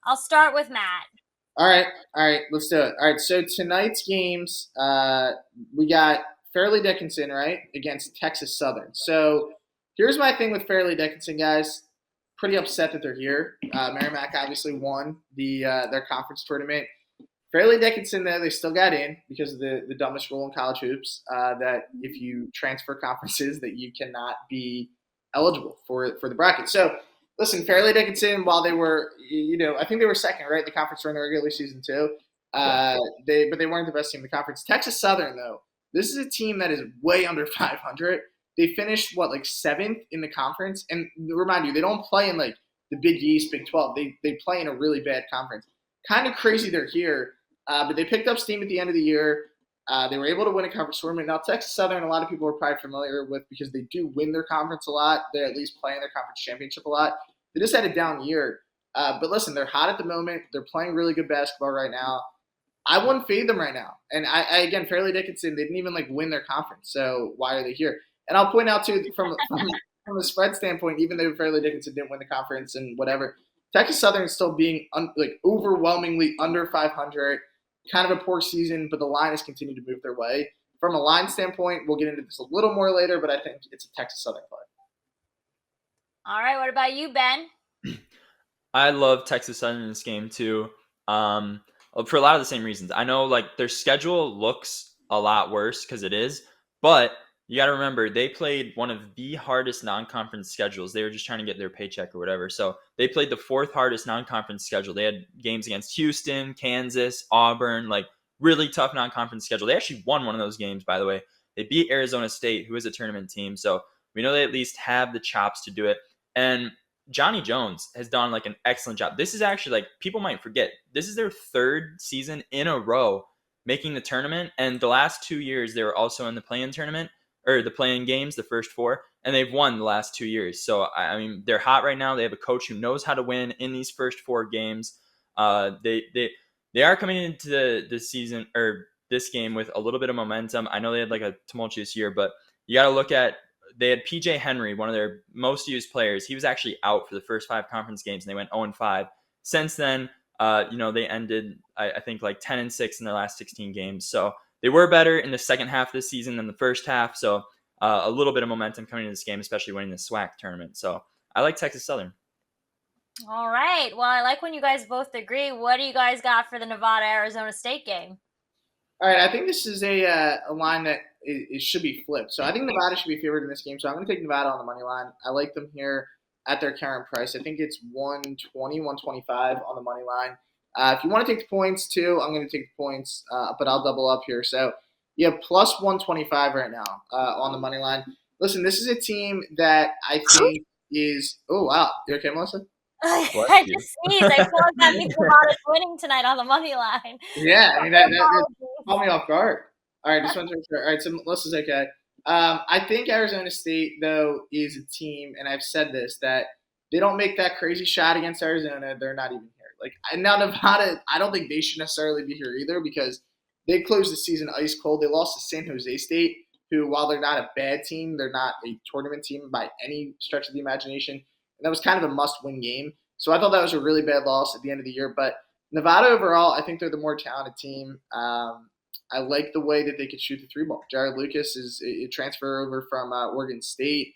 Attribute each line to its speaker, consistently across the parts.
Speaker 1: I'll start with Matt.
Speaker 2: All right, let's do it. All right, so tonight's games, we got Fairleigh Dickinson, right, against Texas Southern. So here's my thing with Fairleigh Dickinson, guys. Pretty upset that they're here. Merrimack obviously won their conference tournament. Fairleigh Dickinson, though, they still got in because of the dumbest rule in college hoops that if you transfer conferences, that you cannot be eligible for the bracket. So listen, Fairleigh Dickinson, while they were, I think they were second, right, in the conference during the regular season too. But they weren't the best team in the conference. Texas Southern, though, this is a team that is way under 500. They finished like seventh in the conference, and remind you, they don't play in like the Big East, Big 12. They play in a really bad conference. Kind of crazy they're here, but they picked up steam at the end of the year. They were able to win a conference tournament. Now, Texas Southern, a lot of people are probably familiar with because they do win their conference a lot. They at least play in their conference championship a lot. They just had a down year. But listen, they're hot at the moment. They're playing really good basketball right now. I wouldn't fade them right now. And I again, Fairleigh Dickinson, they didn't even win their conference. So why are they here? And I'll point out too, from a spread standpoint, even though Fairleigh Dickinson didn't win the conference and whatever, Texas Southern is still being overwhelmingly under 500. Kind of a poor season, but the line has continued to move their way. From a line standpoint, we'll get into this a little more later, but I think it's a Texas Southern play.
Speaker 1: All right, what about you, Ben?
Speaker 3: I love Texas Southern in this game too. For a lot of the same reasons. I know their schedule looks a lot worse because it is, but you got to remember they played one of the hardest non-conference schedules. They were just trying to get their paycheck or whatever. So they played the fourth hardest non-conference schedule. They had games against Houston, Kansas, Auburn, really tough non-conference schedule. They actually won one of those games, by the way. They beat Arizona State, who is a tournament team. So we know they at least have the chops to do it. And Johnny Jones has done an excellent job. This is actually people might forget, this is their third season in a row making the tournament. And the last 2 years, they were also in the play-in tournament or the play-in games, the first four, and they've won the last 2 years. So, I mean, they're hot right now. They have a coach who knows how to win in these first four games. They are coming into the season or this game with a little bit of momentum. I know they had a tumultuous year, but you got to look at, they had PJ Henry, one of their most used players. He was actually out for the first 5 conference games, and they went 0-5. Since then, they ended, I think, 10-6 in their last 16 games. So they were better in the second half of the season than the first half. So a little bit of momentum coming into this game, especially winning the SWAC tournament. So I like Texas Southern.
Speaker 1: All right. Well, I like when you guys both agree. What do you guys got for the Nevada-Arizona State game?
Speaker 2: All right, I think this is a line that it should be flipped. So I think Nevada should be favored in this game. So I'm going to take Nevada on the money line. I like them here at their current price. I think it's 120, 125 on the money line. If you want to take the points too, I'm going to take the points, but I'll double up here. So you have plus 125 right now on the money line. Listen, this is a team that I think is – oh, wow. You okay, Melissa?
Speaker 1: I just sneezed. I feel like that means Nevada's winning tonight on the money line.
Speaker 2: Yeah, I mean, that caught me off guard. All right, just want to make sure. All right, so Melissa's okay. I think Arizona State, though, is a team, and I've said this, that they don't make that crazy shot against Arizona. They're not even here. Now Nevada, I don't think they should necessarily be here either because they closed the season ice cold. They lost to San Jose State, who, while they're not a bad team, they're not a tournament team by any stretch of the imagination. And that was kind of a must-win game. So I thought that was a really bad loss at the end of the year. But Nevada overall, I think they're the more talented team. I like the way that they could shoot the three ball. Jared Lucas is a transfer over from Oregon State.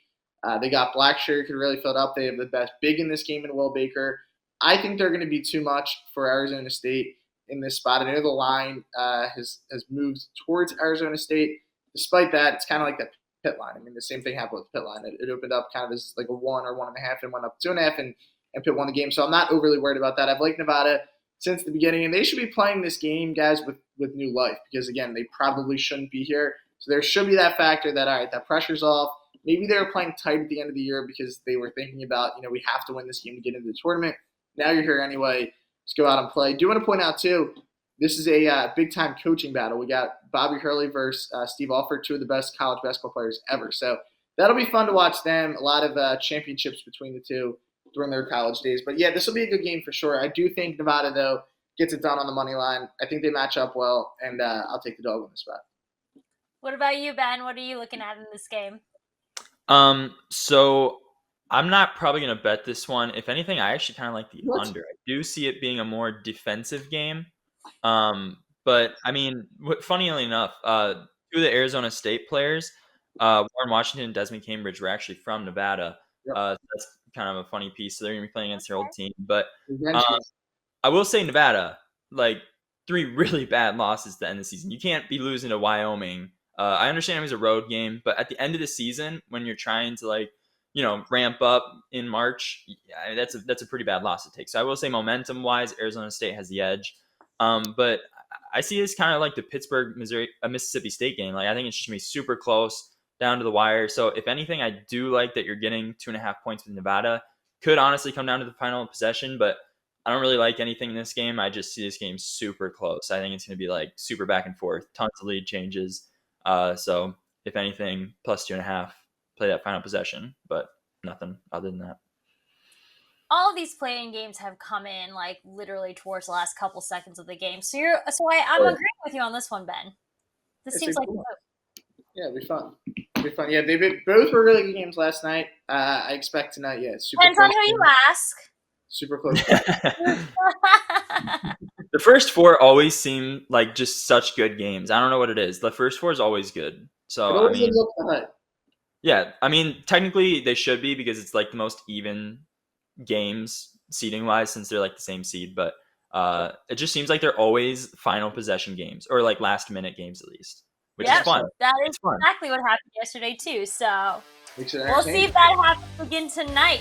Speaker 2: They got Blackshear, could really fill it up. They have the best big in this game in Will Baker. I think they're going to be too much for Arizona State in this spot. I know the line has moved towards Arizona State. Despite that, it's kind of like that Pitt line. I mean, the same thing happened with the Pitt line. It opened up kind of as a 1 or 1.5 and went up 2.5, and Pitt won the game. So I'm not overly worried about that. I've liked Nevada since the beginning, and they should be playing this game, guys, with new life because, again, they probably shouldn't be here. So there should be that factor that, all right, that pressure's off. Maybe they were playing tight at the end of the year because they were thinking about, we have to win this game to get into the tournament. Now you're here anyway. Let's go out and play. Do want to point out, too, this is a big-time coaching battle. We got Bobby Hurley versus Steve Alford, two of the best college basketball players ever. So that'll be fun to watch them. A lot of championships between the two during their college days. But, yeah, this will be a good game for sure. I do think Nevada, though, gets it done on the money line. I think they match up well, and I'll take the dog on the spot.
Speaker 1: What about you, Ben? What are you looking at in this game?
Speaker 3: So I'm not probably going to bet this one. If anything, I actually kind of like the
Speaker 2: What?
Speaker 3: under. I do see it being a more defensive game. But I mean, funnily enough, two of the Arizona State players, Warren Washington and Desmond Cambridge, were actually from Nevada.
Speaker 2: Yep.
Speaker 3: That's kind of a funny piece. So they're going to be playing against their old team. But
Speaker 2: Revenge game.
Speaker 3: I will say Nevada, like 3 really bad losses to end the season. You can't be losing to Wyoming. I understand it was a road game, but at the end of the season, when you're trying to like, ramp up in March, yeah, that's a pretty bad loss to take. So I will say momentum wise, Arizona State has the edge. But I see this kind of like the Pittsburgh, Mississippi State game. Like I think it's just gonna be super close down to the wire. So if anything, I do like that you're getting 2.5 points with Nevada. Could honestly come down to the final possession, but I don't really like anything in this game. I just see this game super close. I think it's going to be like super back and forth, tons of lead changes. So if anything, plus 2.5, play that final possession, but nothing other than that.
Speaker 1: All of these play-in games have come in like literally towards the last couple seconds of the game. So I'm agreeing with you on this one, Ben. This seems like
Speaker 2: cool. Yeah, it'll be fun. Yeah, both were really good games last night. I expect tonight, super
Speaker 1: depends on who you ask.
Speaker 2: Super close.
Speaker 3: The first 4 always seem like just such good games. I don't know what it is. The first 4 is always good. So I mean, yeah, I mean technically they should be because it's like the most even games seeding wise since they're like the same seed. But it just seems like they're always final possession games or like last minute games at least, which is fun.
Speaker 1: That is exactly what happened yesterday too. So we'll see if that happens again tonight.